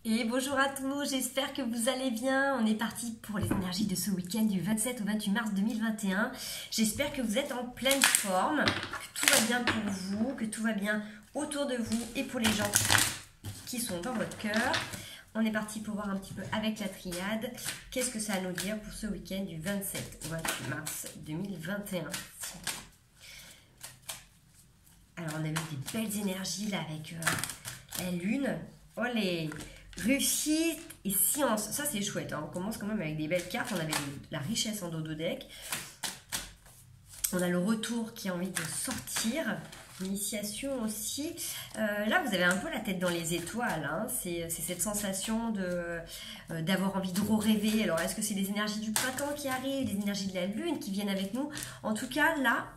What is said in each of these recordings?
Et bonjour à tous, j'espère que vous allez bien. On est parti pour les énergies de ce week-end du 27 au 28 mars 2021. J'espère que vous êtes en pleine forme, que tout va bien pour vous, que tout va bien autour de vous et pour les gens qui sont dans votre cœur. On est parti pour voir un petit peu avec la triade, qu'est-ce que ça a à nous dire pour ce week-end du 27 au 28 mars 2021. Alors on a eu des belles énergies là avec la lune. Oh les réussite et science, ça c'est chouette, hein. On commence quand même avec des belles cartes. On avait la richesse en dos de deck. On a le retour qui a envie de sortir. L'initiation aussi. Là, vous avez un peu la tête dans les étoiles. Hein. C'est cette sensation d'avoir envie de rêver. Alors, est-ce que c'est les énergies du printemps qui arrivent, les énergies de la lune qui viennent avec nous? En tout cas, là,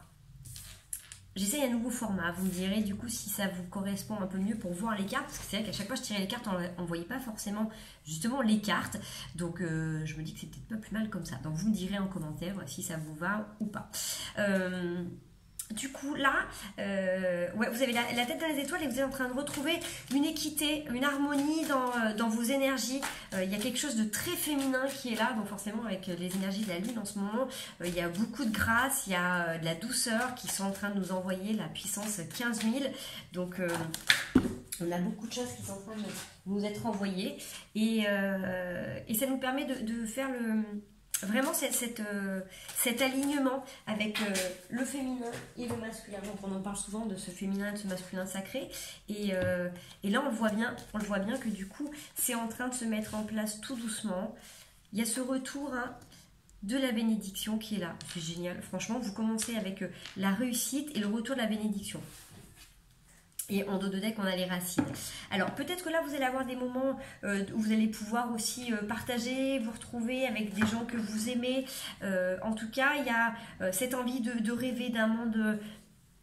j'essaye un nouveau format. Vous me direz du coup si ça vous correspond un peu mieux pour voir les cartes. Parce que c'est vrai qu'à chaque fois que je tirais les cartes, on ne voyait pas forcément justement les cartes. Donc je me dis que c'est peut-être pas plus mal comme ça. Donc vous me direz en commentaire si ça vous va ou pas. Du coup, là, ouais, vous avez la tête dans les étoiles et vous êtes en train de retrouver une équité, une harmonie dans vos énergies. Il y a quelque chose de très féminin qui est là. Donc forcément, avec les énergies de la lune en ce moment, il y a beaucoup de grâce, il y a de la douceur qui sont en train de nous envoyer la puissance 15 000. Donc, on a beaucoup de choses qui sont en train de nous être envoyées. Et ça nous permet de faire vraiment cet alignement avec le féminin et le masculin. Donc on en parle souvent de ce féminin et de ce masculin sacré. Et là on le voit bien que du coup c'est en train de se mettre en place tout doucement. Il y a ce retour de la bénédiction qui est là. C'est génial. Franchement, vous commencez avec la réussite et le retour de la bénédiction. Et en dos de deck, on a les racines. Alors, peut-être que là, vous allez avoir des moments où vous allez pouvoir aussi partager, vous retrouver avec des gens que vous aimez. En tout cas, il y a cette envie de rêver d'un monde,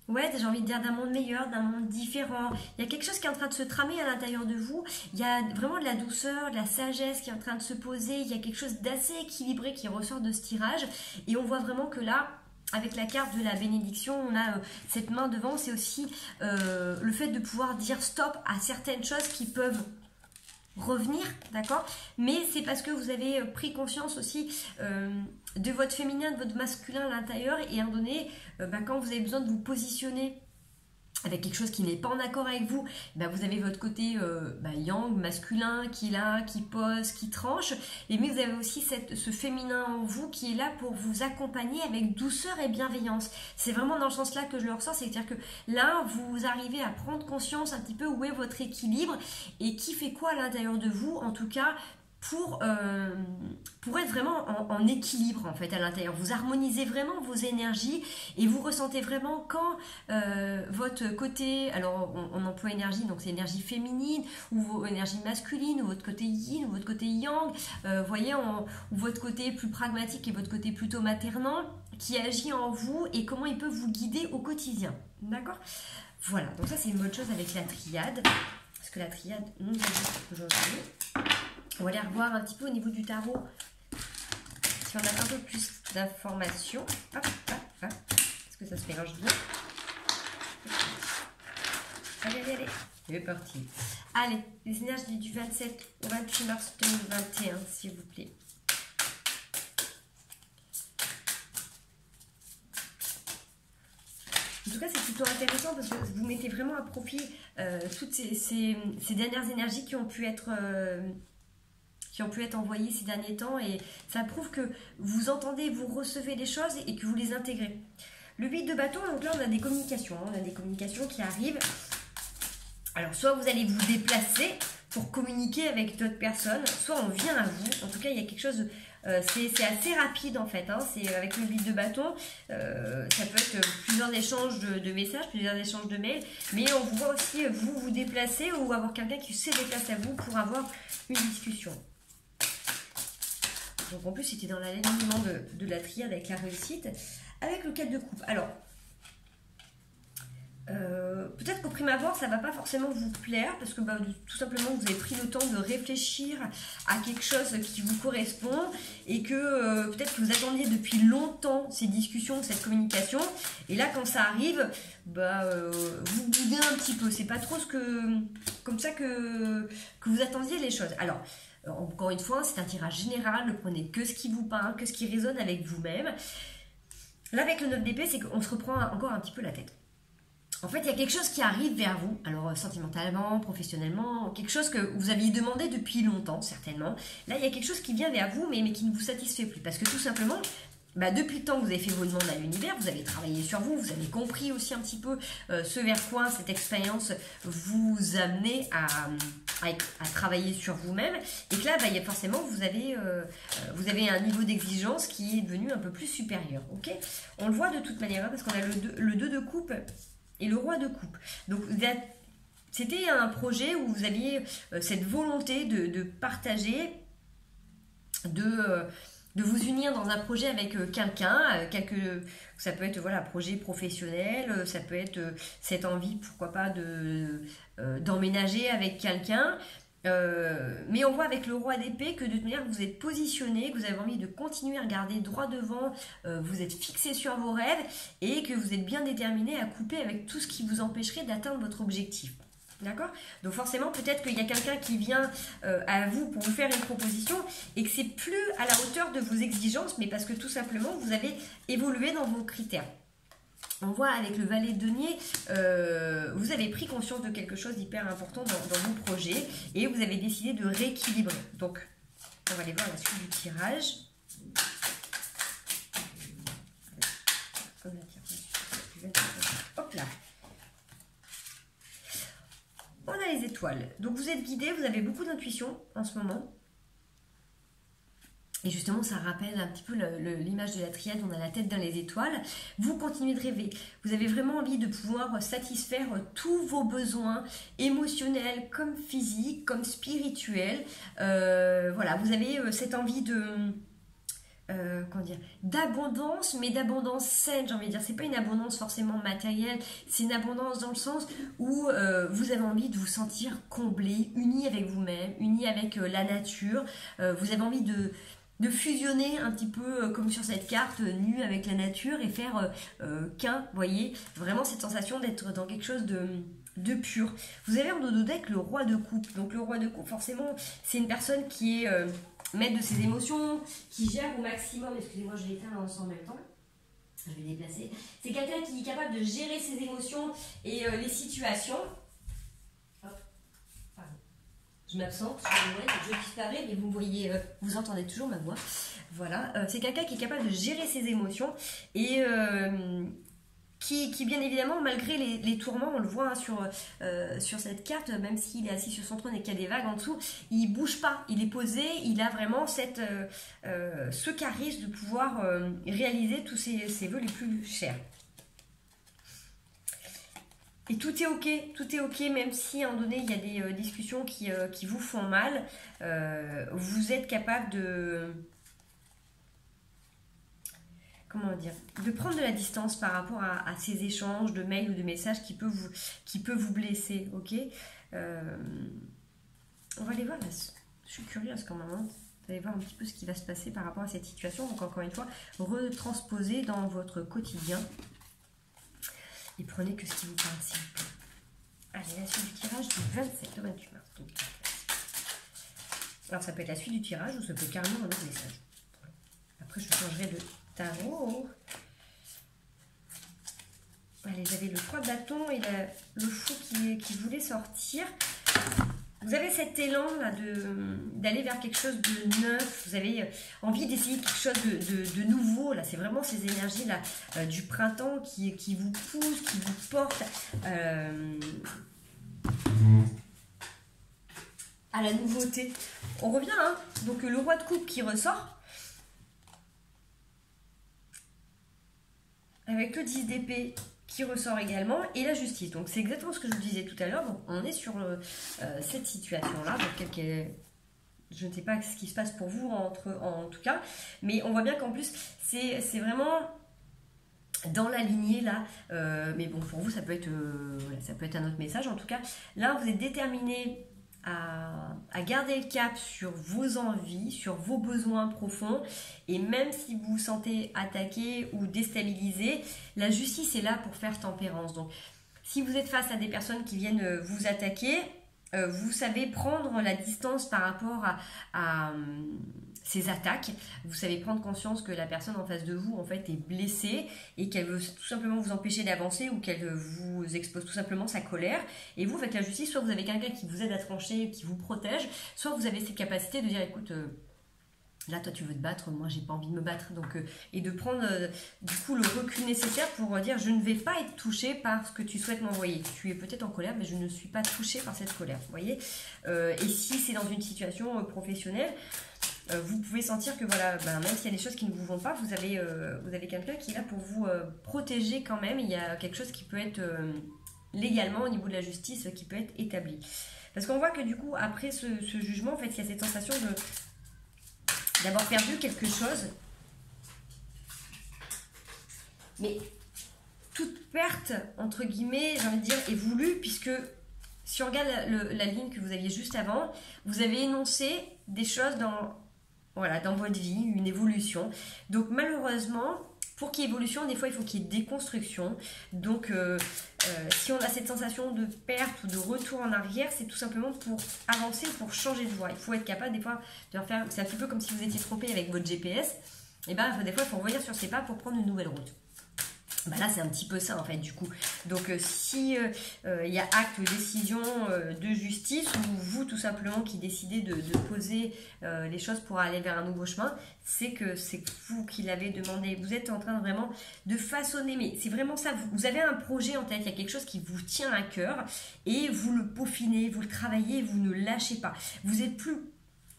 ouais, j'ai envie de dire d'un monde meilleur, d'un monde différent. Il y a quelque chose qui est en train de se tramer à l'intérieur de vous. Il y a vraiment de la douceur, de la sagesse qui est en train de se poser. Il y a quelque chose d'assez équilibré qui ressort de ce tirage. Et on voit vraiment que là, avec la carte de la bénédiction, on a cette main devant, c'est aussi le fait de pouvoir dire stop à certaines choses qui peuvent revenir, d'accord? Mais c'est parce que vous avez pris conscience aussi de votre féminin, de votre masculin à l'intérieur, et à un moment donné, quand vous avez besoin de vous positionner avec quelque chose qui n'est pas en accord avec vous, vous avez votre côté yang, masculin, qui est là, qui pose, qui tranche, mais vous avez aussi ce féminin en vous qui est là pour vous accompagner avec douceur et bienveillance. C'est vraiment dans ce sens-là que je le ressens, c'est-à-dire que là, vous arrivez à prendre conscience un petit peu où est votre équilibre et qui fait quoi à l'intérieur de vous, en tout cas, pour être vraiment en équilibre en fait à l'intérieur. Vous harmonisez vraiment vos énergies et vous ressentez vraiment quand votre côté, alors on emploie énergie, donc c'est énergie féminine ou vos énergies masculines ou votre côté yin ou votre côté yang, voyez, ou votre côté plus pragmatique et votre côté plutôt maternant qui agit en vous et comment il peut vous guider au quotidien, d'accord? Voilà, donc ça c'est une bonne chose avec la triade, parce que la triade nous aide aujourd'hui. On va aller revoir un petit peu au niveau du tarot si on a un peu plus d'informations. Hop, hop, hop. Est-ce que ça se mélange bien? Allez, allez, allez. C'est parti. Allez, les énergies du 27 au 28 mars 2021, s'il vous plaît. En tout cas, c'est plutôt intéressant parce que vous mettez vraiment à profit toutes ces dernières énergies qui ont pu être envoyées ces derniers temps, et ça prouve que vous entendez, vous recevez les choses et que vous les intégrez. Le 8 de bâton, donc là on a des communications, on a des communications qui arrivent. Alors soit vous allez vous déplacer pour communiquer avec d'autres personnes, soit on vient à vous. En tout cas, il y a quelque chose de... c'est assez rapide en fait, hein. C'est avec le 8 de bâton, ça peut être plusieurs échanges de messages, plusieurs échanges de mails, mais on vous voit aussi vous déplacer ou avoir quelqu'un qui se déplace à vous pour avoir une discussion. Donc en plus c'était dans l'alignement de la triade avec la réussite, avec le 4 de coupe. Alors peut-être qu'au prime abord, ça ne va pas forcément vous plaire parce que tout simplement, vous avez pris le temps de réfléchir à quelque chose qui vous correspond et que peut-être que vous attendiez depuis longtemps ces discussions, cette communication. Et là, quand ça arrive, vous boudez un petit peu. C'est pas trop comme ça que vous attendiez les choses. Alors, encore une fois, c'est un tirage général. Ne prenez que ce qui vous parle, que ce qui résonne avec vous-même. Là, avec le 9 d'épée, c'est qu'on se reprend encore un petit peu la tête. En fait, il y a quelque chose qui arrive vers vous, alors sentimentalement, professionnellement, quelque chose que vous aviez demandé depuis longtemps, certainement. Là, il y a quelque chose qui vient vers vous, mais qui ne vous satisfait plus. Parce que tout simplement, depuis le temps que vous avez fait vos demandes à l'univers, vous avez travaillé sur vous, vous avez compris aussi un petit peu ce vers quoi cette expérience vous amenait à travailler sur vous-même. Et que là, forcément, vous avez un niveau d'exigence qui est devenu un peu plus supérieur. Okay, on le voit de toute manière, parce qu'on a le 2 de coupe et le roi de coupe. Donc, c'était un projet où vous aviez cette volonté de partager, de vous unir dans un projet avec quelqu'un, ça peut être un projet professionnel, ça peut être cette envie, pourquoi pas, d'emménager avec quelqu'un. Mais on voit avec le roi d'épée que de toute manière vous êtes positionné, que vous avez envie de continuer à regarder droit devant, vous êtes fixé sur vos rêves et que vous êtes bien déterminé à couper avec tout ce qui vous empêcherait d'atteindre votre objectif. D'accord? Donc forcément, peut-être qu'il y a quelqu'un qui vient à vous pour vous faire une proposition et que c'est plus à la hauteur de vos exigences, mais parce que tout simplement, vous avez évolué dans vos critères. On voit avec le valet de denier, vous avez pris conscience de quelque chose d'hyper important dans vos projets et vous avez décidé de rééquilibrer. Donc, on va aller voir la suite du tirage. Hop là. On a les étoiles. Donc vous êtes guidé, vous avez beaucoup d'intuition en ce moment. Et justement, ça rappelle un petit peu l'image de la triade, on a la tête dans les étoiles. Vous continuez de rêver. Vous avez vraiment envie de pouvoir satisfaire tous vos besoins émotionnels, comme physiques, comme spirituels. Voilà, vous avez cette envie d'abondance, mais d'abondance saine, j'ai envie de dire. C'est pas une abondance forcément matérielle, c'est une abondance dans le sens où vous avez envie de vous sentir comblé, uni avec vous-même, uni avec la nature. Vous avez envie de fusionner un petit peu comme sur cette carte, nu avec la nature et faire qu'un, vous voyez, vraiment cette sensation d'être dans quelque chose de pur. Vous avez en dos de deck le roi de coupe. Donc le roi de coupe, forcément, c'est une personne qui est maître de ses émotions, qui gère au maximum, excusez-moi, je vais éteindre en même temps. Je vais déplacer. C'est quelqu'un qui est capable de gérer ses émotions et les situations. Je m'absente, je disparais, mais vous voyez, vous entendez toujours ma voix. Voilà, c'est quelqu'un qui est capable de gérer ses émotions et qui bien évidemment, malgré les tourments, on le voit hein, sur cette carte, même s'il est assis sur son trône et qu'il y a des vagues en dessous, il ne bouge pas, il est posé, il a vraiment ce charisme de pouvoir réaliser tous ses vœux les plus chers. Et tout est ok, même si à un moment donné il y a des discussions qui vous font mal, vous êtes capable de prendre de la distance par rapport à ces échanges de mails ou de messages qui peut vous blesser, ok. On va aller voir là. Je suis curieuse quand même, hein. Vous allez voir un petit peu ce qui va se passer par rapport à cette situation, donc encore une fois, retransposer dans votre quotidien. Et prenez que ce qui vous parle, s'il vous plaît. Allez, la suite du tirage du 27 au 28 mars. Donc, alors, ça peut être la suite du tirage ou ça peut être carrément un autre message. Après, je changerai de tarot. Allez, j'avais le 3 de bâton et le fou qui voulait sortir. Vous avez cet élan là d'aller vers quelque chose de neuf, vous avez envie d'essayer quelque chose de nouveau, là c'est vraiment ces énergies là du printemps qui vous poussent, qui vous portent à la nouveauté. On revient, hein, donc le roi de coupe qui ressort, avec le 10 d'épée qui ressort également, et la justice. Donc c'est exactement ce que je vous disais tout à l'heure. Donc on est sur cette situation-là. Donc je ne sais pas ce qui se passe pour vous en tout cas, mais on voit bien qu'en plus c'est vraiment dans la lignée là, mais bon pour vous ça peut être voilà, ça peut être un autre message. En tout cas là vous êtes déterminé à garder le cap sur vos envies, sur vos besoins profonds, et même si vous vous sentez attaqué ou déstabilisé, la justice est là pour faire tempérance. Donc si vous êtes face à des personnes qui viennent vous attaquer, vous savez prendre la distance par rapport à ces attaques. Vous savez prendre conscience que la personne en face de vous en fait est blessée et qu'elle veut tout simplement vous empêcher d'avancer, ou qu'elle vous expose tout simplement sa colère. Et vous, avec la justice, soit vous avez quelqu'un qui vous aide à trancher, qui vous protège, soit vous avez cette capacité de dire écoute, là toi tu veux te battre, moi j'ai pas envie de me battre, donc et de prendre du coup le recul nécessaire pour dire je ne vais pas être touché par ce que tu souhaites m'envoyer. Tu es peut-être en colère, mais je ne suis pas touchée par cette colère, vous voyez. Et si c'est dans une situation professionnelle, vous pouvez sentir que voilà, même s'il y a des choses qui ne vous vont pas, vous avez quelqu'un qui est là pour vous protéger quand même. Il y a quelque chose qui peut être légalement au niveau de la justice qui peut être établi. Parce qu'on voit que du coup après ce jugement, en fait il y a cette sensation d'avoir perdu quelque chose. Mais toute perte, entre guillemets, j'ai envie de dire, est voulue, puisque si on regarde la ligne que vous aviez juste avant, vous avez énoncé des choses dans votre vie, une évolution. Donc malheureusement, pour qu'il y ait évolution, des fois il faut qu'il y ait déconstruction. Donc si on a cette sensation de perte ou de retour en arrière, c'est tout simplement pour avancer, pour changer de voie. Il faut être capable des fois de refaire, c'est un petit peu comme si vous étiez trompé avec votre GPS, et des fois il faut revenir sur ses pas pour prendre une nouvelle route. Là c'est un petit peu ça en fait du coup. Donc si il y a acte ou décision de justice, ou vous tout simplement qui décidez de poser les choses pour aller vers un nouveau chemin, c'est que c'est vous qui l'avez demandé. Vous êtes en train vraiment de façonner, mais c'est vraiment ça, vous avez un projet en tête, il y a quelque chose qui vous tient à cœur et vous le peaufinez, vous le travaillez, vous ne lâchez pas. Vous êtes plus,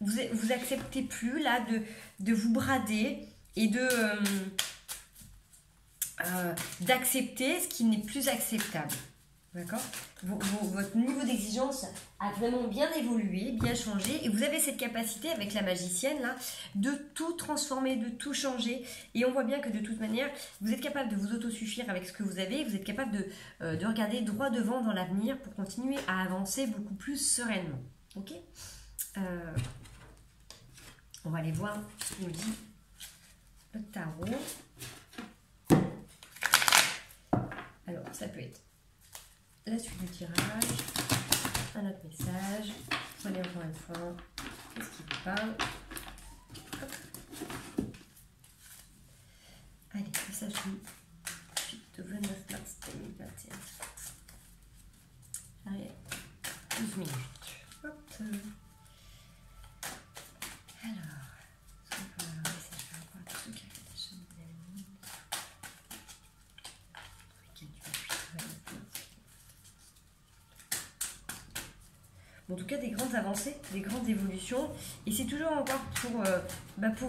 vous acceptez plus là de vous brader et d'accepter ce qui n'est plus acceptable. D'accord ? Votre niveau d'exigence a vraiment bien évolué, bien changé, et vous avez cette capacité avec la magicienne là de tout transformer, de tout changer. Et on voit bien que de toute manière, vous êtes capable de vous autosuffire avec ce que vous avez, vous êtes capable de regarder droit devant dans l'avenir pour continuer à avancer beaucoup plus sereinement. Ok ? On va aller voir ce qu'il nous dit le tarot. Alors, ça peut être la suite du tirage, un autre message. Prenez encore une fois, qu'est-ce qui vous parle? Allez, message suite de 29 mars 2021. Allez, 12 minutes. Hop. Alors, ce qu'on peut avoir, c'est par rapport à tous ceux qui ont déjà mon ami. En tout cas, des grandes avancées, des grandes évolutions, et c'est toujours encore pour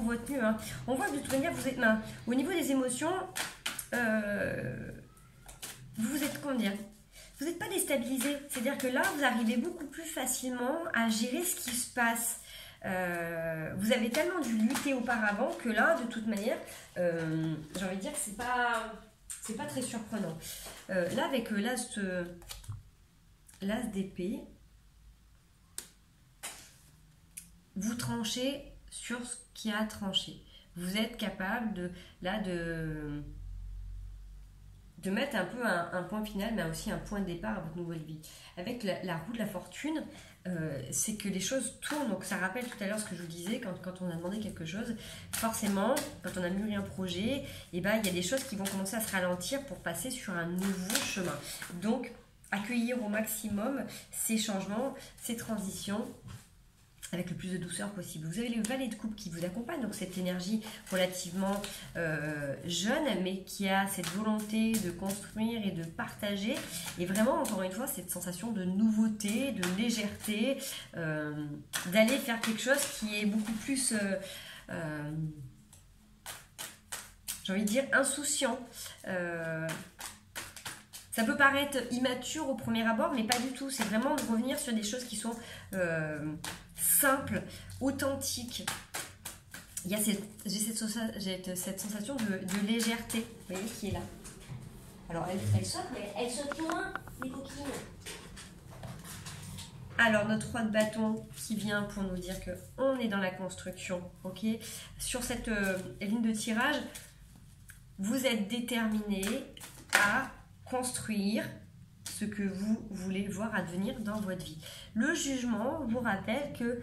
votre mieux. Hein. On voit que de toute manière, vous êtes au niveau des émotions, vous êtes, comment dire, vous n'êtes pas déstabilisé. C'est-à-dire que là, vous arrivez beaucoup plus facilement à gérer ce qui se passe. Vous avez tellement dû lutter auparavant que là, de toute manière, j'ai envie de dire que c'est pas très surprenant. Là, avec l'as d'épée, vous tranchez sur ce qui a tranché. Vous êtes capable de mettre un peu un point final, mais aussi un point de départ à votre nouvelle vie. Avec la roue de la fortune, c'est que les choses tournent. Donc ça rappelle tout à l'heure ce que je vous disais, quand on a demandé quelque chose, forcément, quand on a mûri un projet, il y a des choses qui vont commencer à se ralentir pour passer sur un nouveau chemin. Donc, accueillir au maximum ces changements, ces transitions, avec le plus de douceur possible. Vous avez le valet de coupe qui vous accompagne, donc cette énergie relativement jeune, mais qui a cette volonté de construire et de partager, et vraiment, encore une fois, cette sensation de nouveauté, de légèreté, d'aller faire quelque chose qui est beaucoup plus, j'ai envie de dire, insouciant. Ça peut paraître immature au premier abord, mais pas du tout. C'est vraiment de revenir sur des choses qui sont simple, authentique. Il y a cette sensation de légèreté, vous voyez, qui est là. Alors, elle saute, mais elle saute loin, les coquines. Alors, notre roi de bâton qui vient pour nous dire qu'on est dans la construction, ok? Sur cette ligne de tirage, vous êtes déterminé à construire ce que vous voulez voir advenir dans votre vie. Le jugement vous rappelle que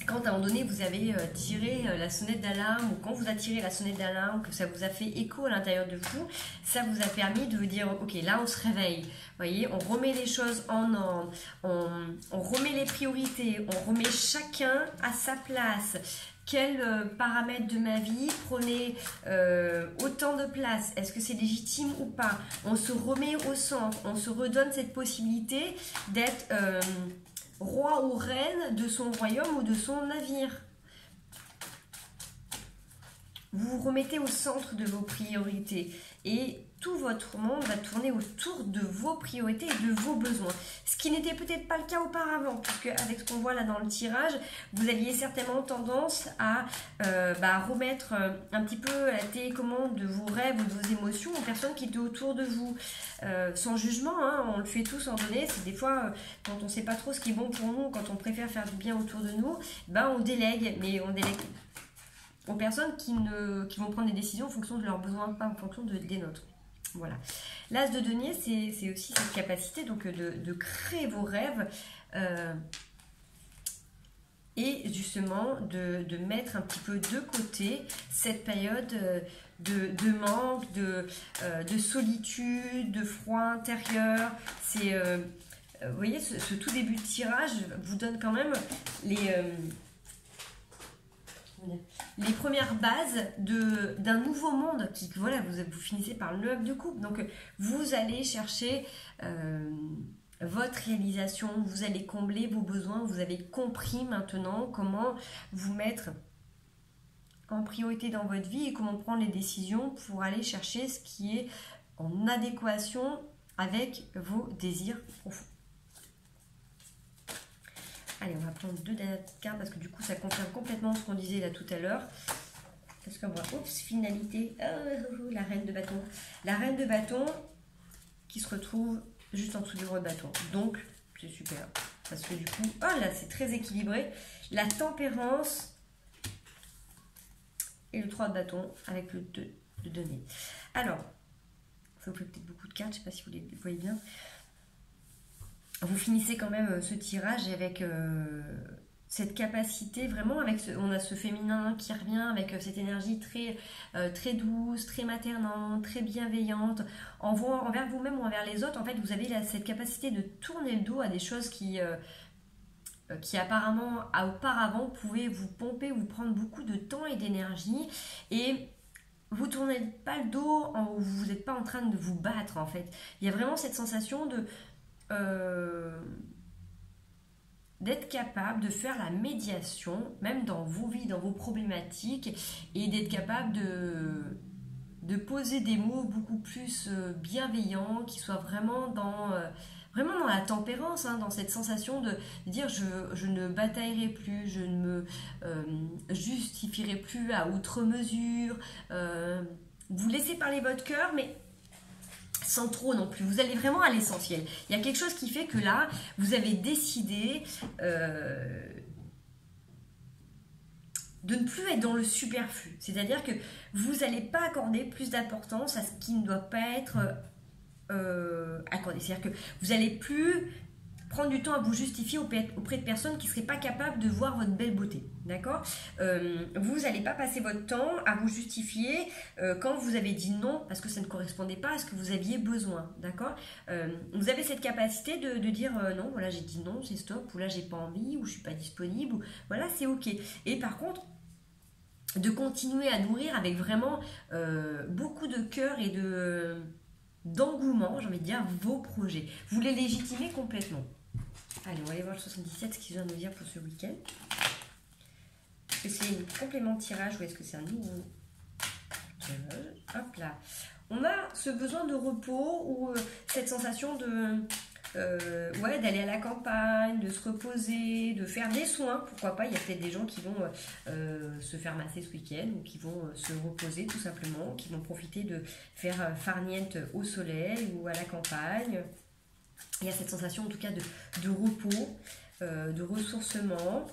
quand à un moment donné vous avez tiré la sonnette d'alarme, ou quand vous a tiré la sonnette d'alarme, que ça vous a fait écho à l'intérieur de vous, ça vous a permis de vous dire ok, là on se réveille, vous voyez, on remet les choses en ordre, on remet les priorités, on remet chacun à sa place. Quels paramètres de ma vie prenaient autant de place? Est-ce que c'est légitime ou pas? On se remet au centre, on se redonne cette possibilité d'être roi ou reine de son royaume ou de son navire. Vous vous remettez au centre de vos priorités et tout votre monde va tourner autour de vos priorités et de vos besoins. Ce qui n'était peut-être pas le cas auparavant, puisque avec ce qu'on voit là dans le tirage, vous aviez certainement tendance à remettre un petit peu la télécommande de vos rêves ou de vos émotions aux personnes qui étaient autour de vous. Sans jugement, hein, on le fait tous en donné. C'est des fois, quand on ne sait pas trop ce qui est bon pour nous, quand on préfère faire du bien autour de nous, on délègue, mais on délègue aux personnes qui vont prendre des décisions en fonction de leurs besoins, pas en fonction des nôtres. Voilà. L'as de denier, c'est aussi cette capacité donc, de créer vos rêves et justement de mettre un petit peu de côté cette période de manque, de solitude, de froid intérieur. C'est, vous voyez, ce tout début de tirage vous donne quand même les premières bases d'un nouveau monde qui, voilà, vous finissez par le 9 de coupe. Donc, vous allez chercher votre réalisation, vous allez combler vos besoins, vous avez compris maintenant comment vous mettre en priorité dans votre vie et comment prendre les décisions pour aller chercher ce qui est en adéquation avec vos désirs profonds. Allez, on va prendre 2 dernières cartes parce que du coup, ça confirme complètement ce qu'on disait là tout à l'heure. Parce qu'on voit, oups, finalité, la reine de bâton. La reine de bâton qui se retrouve juste en dessous du roi de bâton. Donc, c'est super. Parce que du coup, là, c'est très équilibré. La tempérance et le 3 de bâton avec le 2 de denier. Alors, ça vous fait peut-être beaucoup de cartes, je ne sais pas si vous les voyez bien. Vous finissez quand même ce tirage avec cette capacité, vraiment, on a ce féminin qui revient avec cette énergie très douce, très maternante, très bienveillante, envers vous-même ou envers les autres. En fait, vous avez cette capacité de tourner le dos à des choses qui apparemment, auparavant, pouvaient vous pomper, vous prendre beaucoup de temps et d'énergie. Et vous ne tournez pas le dos, vous n'êtes pas en train de vous battre, en fait. Il y a vraiment cette sensation d'être capable de faire la médiation, même dans vos vies, dans vos problématiques, et d'être capable de poser des mots beaucoup plus bienveillants, qui soient vraiment dans la tempérance, hein, dans cette sensation de dire je ne bataillerai plus, je ne me justifierai plus à outre mesure. Vous laissez parler votre cœur, mais sans trop non plus, vous allez vraiment à l'essentiel. Il y a quelque chose qui fait que là, vous avez décidé de ne plus être dans le superflu. C'est-à-dire que vous n'allez pas accorder plus d'importance à ce qui ne doit pas être accordé. C'est-à-dire que vous n'allez plus prendre du temps à vous justifier auprès de personnes qui ne seraient pas capables de voir votre belle beauté. D'accord ? Vous n'allez pas passer votre temps à vous justifier quand vous avez dit non parce que ça ne correspondait pas à ce que vous aviez besoin. D'accord ? Vous avez cette capacité de dire non, voilà, j'ai dit non, c'est stop, ou là, j'ai pas envie, ou je suis pas disponible, ou voilà, c'est ok. Et par contre, de continuer à nourrir avec vraiment beaucoup de cœur et d'engouement, j'ai envie de dire, vos projets. Vous les légitimez complètement. Allez, on va aller voir le 77, ce qu'il vient de nous dire pour ce week-end. Est-ce que c'est un complément de tirage ou est-ce que c'est un nouveau tirage? Hop là. On a ce besoin de repos ou cette sensation ouais, d'aller à la campagne, de se reposer, de faire des soins, pourquoi pas. Il y a peut-être des gens qui vont se faire masser ce week-end ou qui vont se reposer tout simplement, qui vont profiter de faire farniente au soleil ou à la campagne. Il y a cette sensation en tout cas de repos, de ressourcement.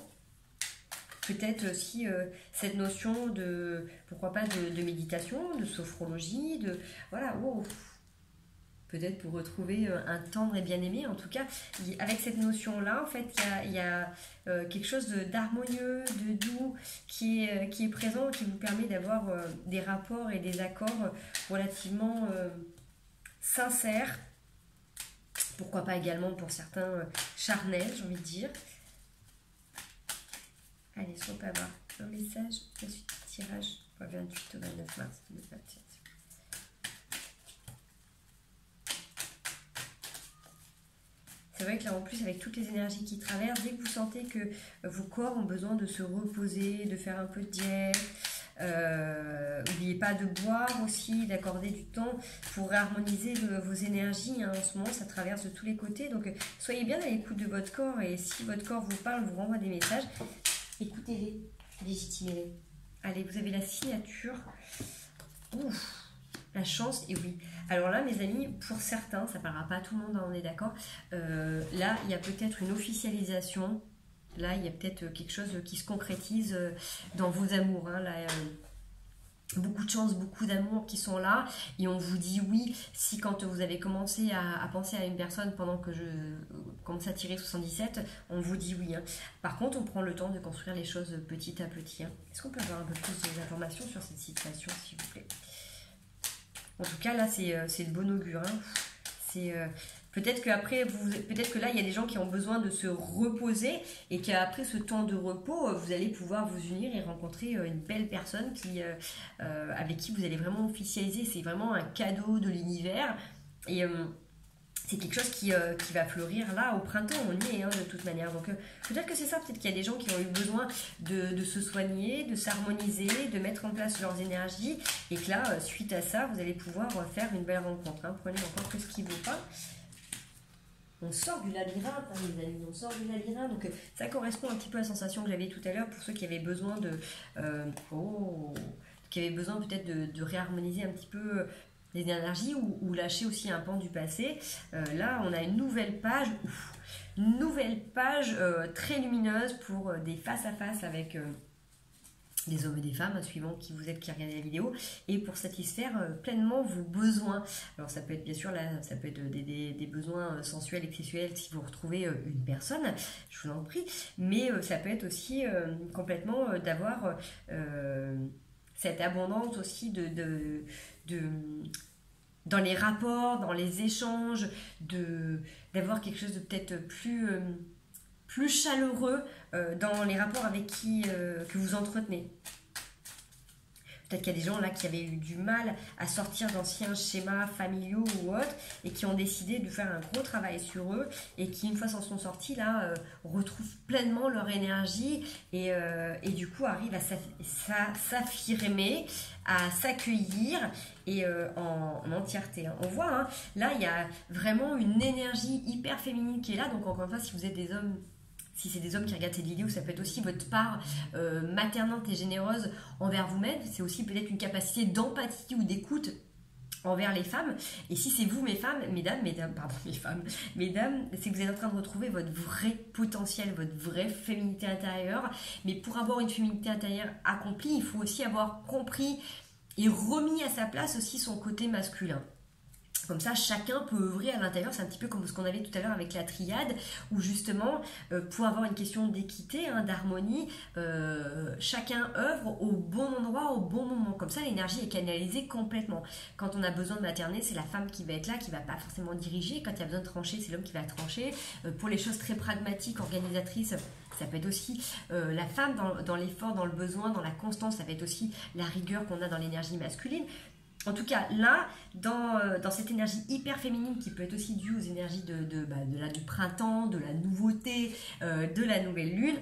Peut-être aussi cette notion de, pourquoi pas, de méditation, de sophrologie, de, voilà, wow. Peut-être pour retrouver un tendre et bien-aimé. En tout cas, avec cette notion-là, en fait, il y a quelque chose d'harmonieux, de doux, qui est présent, qui vous permet d'avoir des rapports et des accords relativement sincères. Pourquoi pas également pour certains charnels, j'ai envie de dire. Allez, si on peut avoir un message, la suite du tirage, 28 au 29 mars 2027. C'est vrai que là, en plus, avec toutes les énergies qui traversent, dès que vous sentez que vos corps ont besoin de se reposer, de faire un peu de diète, n'oubliez pas de boire aussi, d'accorder du temps pour réharmoniser vos énergies. Hein. En ce moment, ça traverse de tous les côtés. Donc, soyez bien à l'écoute de votre corps. Et si votre corps vous parle, vous renvoie des messages, écoutez-les, légitimez-les. Allez, vous avez la signature. Ouf! La chance, et oui. Alors là, mes amis, pour certains, ça ne parlera pas à tout le monde, hein, on est d'accord. Là, il y a peut-être une officialisation. Là, il y a peut-être quelque chose qui se concrétise dans vos amours. Hein. Là, beaucoup de chance, beaucoup d'amour qui sont là. Et on vous dit oui, si quand vous avez commencé à penser à une personne pendant que je commence à tirer 77, on vous dit oui. Hein. Par contre, on prend le temps de construire les choses petit à petit. Hein. Est-ce qu'on peut avoir un peu plus d'informations sur cette situation, s'il vous plaît ? En tout cas, là, c'est le bon augure. Hein. C'est peut-être que là, il y a des gens qui ont besoin de se reposer et qu'après ce temps de repos, vous allez pouvoir vous unir et rencontrer une belle personne avec qui vous allez vraiment officialiser. C'est vraiment un cadeau de l'univers et c'est quelque chose qui va fleurir là au printemps, on y est hein, de toute manière. Donc peut-être que c'est ça, peut-être qu'il y a des gens qui ont eu besoin de se soigner, de s'harmoniser, de mettre en place leurs énergies et que là, suite à ça, vous allez pouvoir faire une belle rencontre. Hein. Prenez encore que ce qui ne vaut pas. On sort du labyrinthe, hein, les amis, on sort du labyrinthe. Donc ça correspond un petit peu à la sensation que j'avais tout à l'heure pour ceux qui avaient besoin qui avaient besoin peut-être de réharmoniser un petit peu les énergies ou lâcher aussi un pan du passé. Là, on a une nouvelle page, très lumineuse pour des face-à-face avec des hommes et des femmes, suivant qui vous êtes qui regardez la vidéo, et pour satisfaire pleinement vos besoins. Alors ça peut être bien sûr là, ça peut être des besoins sensuels et sexuels si vous retrouvez une personne, je vous en prie, mais ça peut être aussi complètement d'avoir cette abondance aussi dans les rapports, dans les échanges, d'avoir quelque chose de peut-être plus chaleureux dans les rapports avec que vous entretenez. Peut-être qu'il y a des gens là qui avaient eu du mal à sortir d'anciens schémas familiaux ou autres et qui ont décidé de faire un gros travail sur eux et qui, une fois s'en sont sortis, là, retrouvent pleinement leur énergie et du coup arrivent à s'affirmer, à s'accueillir et en entièreté. Hein. On voit, hein, là, il y a vraiment une énergie hyper féminine qui est là. Donc, encore une fois, si vous êtes des hommes, si c'est des hommes qui regardent cette vidéo, ça peut être aussi votre part maternante et généreuse envers vous-même. C'est aussi peut-être une capacité d'empathie ou d'écoute envers les femmes. Et si c'est vous, mesdames, c'est que vous êtes en train de retrouver votre vrai potentiel, votre vraie féminité intérieure. Mais pour avoir une féminité intérieure accomplie, il faut aussi avoir compris et remis à sa place aussi son côté masculin. Comme ça, chacun peut œuvrer à l'intérieur. C'est un petit peu comme ce qu'on avait tout à l'heure avec la triade, où justement, pour avoir une question d'équité, hein, d'harmonie, chacun œuvre au bon endroit, au bon moment. Comme ça, l'énergie est canalisée complètement. Quand on a besoin de materner, c'est la femme qui va être là, qui ne va pas forcément diriger. Quand il y a besoin de trancher, c'est l'homme qui va trancher. Pour les choses très pragmatiques, organisatrices, ça peut être aussi la femme dans l'effort, dans le besoin, dans la constance. Ça peut être aussi la rigueur qu'on a dans l'énergie masculine. En tout cas, là, dans cette énergie hyper féminine qui peut être aussi due aux énergies du printemps, de la nouveauté, de la nouvelle lune,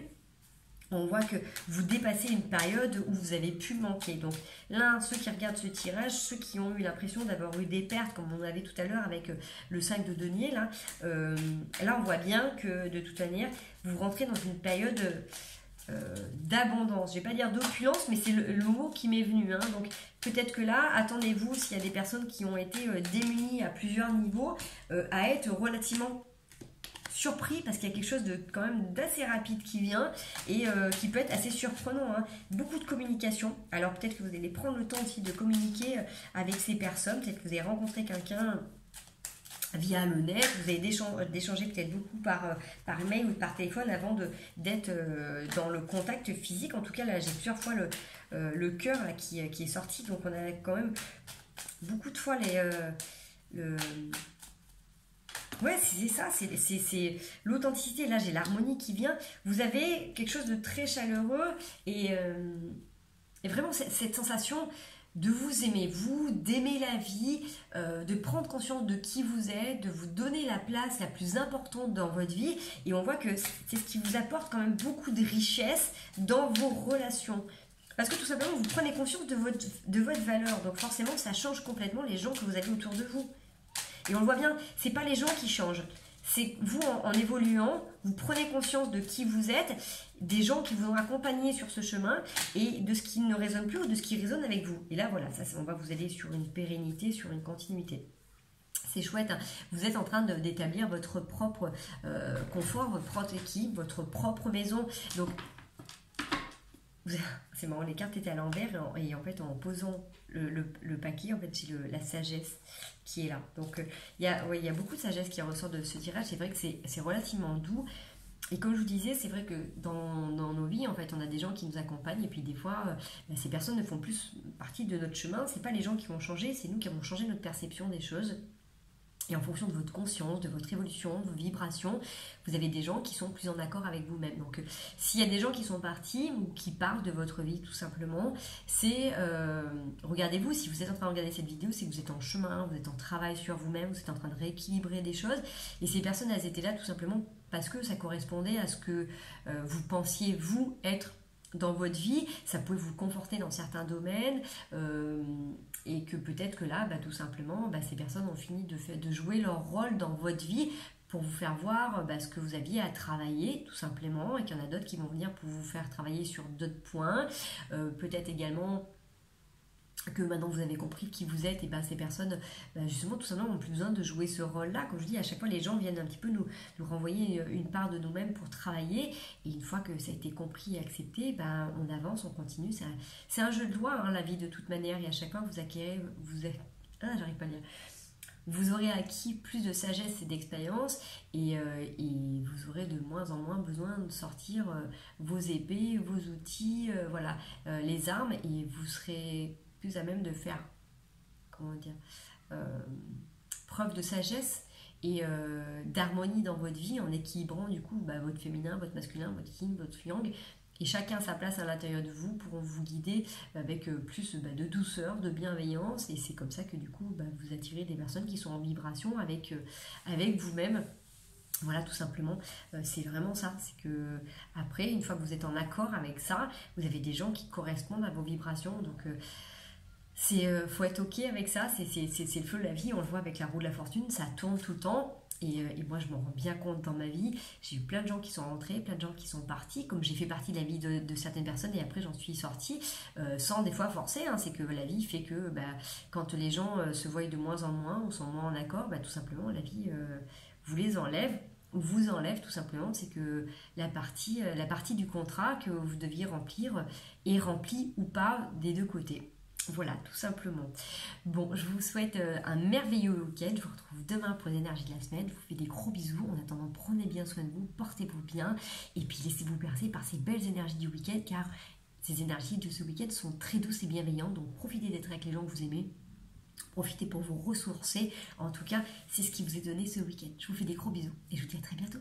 on voit que vous dépassez une période où vous avez pu manquer. Donc là, ceux qui regardent ce tirage, ceux qui ont eu l'impression d'avoir eu des pertes, comme on avait tout à l'heure avec le 5 de denier, là on voit bien que de toute manière, vous rentrez dans une période d'abondance. Je ne vais pas dire d'opulence, mais c'est le mot qui m'est venu. Hein. Donc peut-être que là, attendez-vous, s'il y a des personnes qui ont été démunies à plusieurs niveaux, à être relativement surpris parce qu'il y a quelque chose de quand même d'assez rapide qui vient et qui peut être assez surprenant. Hein. Beaucoup de communication. Alors peut-être que vous allez prendre le temps aussi de communiquer avec ces personnes. Peut-être que vous avez rencontré quelqu'un via le net, vous avez d'échanger peut-être beaucoup par mail ou par téléphone avant d'être dans le contact physique. En tout cas, là, j'ai plusieurs fois le cœur là, qui est sorti. Donc, on a quand même beaucoup de fois Ouais, c'est ça, c'est l'authenticité. Là, j'ai l'harmonie qui vient. Vous avez quelque chose de très chaleureux et vraiment cette sensation de vous aimer, d'aimer la vie, de prendre conscience de qui vous êtes, de vous donner la place la plus importante dans votre vie. Et on voit que c'est ce qui vous apporte quand même beaucoup de richesse dans vos relations. Parce que tout simplement, vous prenez conscience de votre valeur. Donc forcément, ça change complètement les gens que vous avez autour de vous. Et on le voit bien, c'est pas les gens qui changent. C'est vous, en évoluant, vous prenez conscience de qui vous êtes, des gens qui vous ont accompagné sur ce chemin et de ce qui ne résonne plus ou de ce qui résonne avec vous. Et là, voilà, ça, on va vous aider sur une pérennité, sur une continuité. C'est chouette, hein. Vous êtes en train d'établir votre propre confort, votre propre équipe, votre propre maison. Donc, c'est marrant, les cartes étaient à l'envers et en fait, en posant le paquet, en fait, j'ai la sagesse qui est là. Donc, il y a beaucoup de sagesse qui ressort de ce tirage. C'est vrai que c'est relativement doux. Et comme je vous disais, c'est vrai que dans nos vies, en fait, on a des gens qui nous accompagnent et puis des fois, ces personnes ne font plus partie de notre chemin. C'est pas les gens qui vont changer, c'est nous qui avons changé notre perception des choses. Et en fonction de votre conscience, de votre évolution, de vos vibrations, vous avez des gens qui sont plus en accord avec vous-même. Donc, s'il y a des gens qui sont partis ou qui parlent de votre vie, tout simplement, c'est, regardez-vous, si vous êtes en train de regarder cette vidéo, c'est que vous êtes en chemin, vous êtes en travail sur vous-même, vous êtes en train de rééquilibrer des choses. Et ces personnes, elles étaient là tout simplement parce que ça correspondait à ce que vous pensiez, vous, être dans votre vie, ça pouvait vous conforter dans certains domaines et que peut-être que là, tout simplement, ces personnes ont fini de jouer leur rôle dans votre vie pour vous faire voir ce que vous aviez à travailler tout simplement et qu'il y en a d'autres qui vont venir pour vous faire travailler sur d'autres points, peut-être également que maintenant vous avez compris qui vous êtes et ces personnes justement tout simplement n'ont plus besoin de jouer ce rôle-là. Comme je dis, à chaque fois les gens viennent un petit peu nous renvoyer une part de nous-mêmes pour travailler et une fois que ça a été compris et accepté, on avance, on continue. C'est un jeu de loi, hein, la vie de toute manière, et à chaque fois vous acquérez, j'arrive pas à lire. Vous aurez acquis plus de sagesse et d'expérience et vous aurez de moins en moins besoin de sortir vos épées, vos outils, les armes, et vous serez plus à même de faire, preuve de sagesse et d'harmonie dans votre vie en équilibrant du coup votre féminin, votre masculin, votre yin, votre yang, et chacun sa place à l'intérieur de vous pour vous guider avec plus de douceur, de bienveillance, et c'est comme ça que du coup vous attirez des personnes qui sont en vibration avec vous-même. Voilà, tout simplement, c'est vraiment ça. C'est que après, une fois que vous êtes en accord avec ça, vous avez des gens qui correspondent à vos vibrations. Donc, faut être ok avec ça. C'est le feu de la vie. On le voit avec la roue de la fortune, ça tourne tout le temps. Et moi, je m'en rends bien compte dans ma vie. J'ai eu plein de gens qui sont rentrés, plein de gens qui sont partis. Comme j'ai fait partie de la vie de certaines personnes et après j'en suis sortie, sans des fois forcer. Hein. C'est que la vie fait que quand les gens se voient de moins en moins ou sont moins en accord, tout simplement, la vie vous les enlève. Vous enlève tout simplement, c'est que la partie du contrat que vous deviez remplir est remplie ou pas des deux côtés. Voilà, tout simplement. Bon, je vous souhaite un merveilleux week-end. Je vous retrouve demain pour l'énergie de la semaine. Je vous fais des gros bisous. En attendant, prenez bien soin de vous, portez-vous bien et puis laissez-vous bercer par ces belles énergies du week-end, car ces énergies de ce week-end sont très douces et bienveillantes. Donc profitez d'être avec les gens que vous aimez. Profitez pour vous ressourcer. En tout cas, c'est ce qui vous est donné ce week-end. Je vous fais des gros bisous et je vous dis à très bientôt.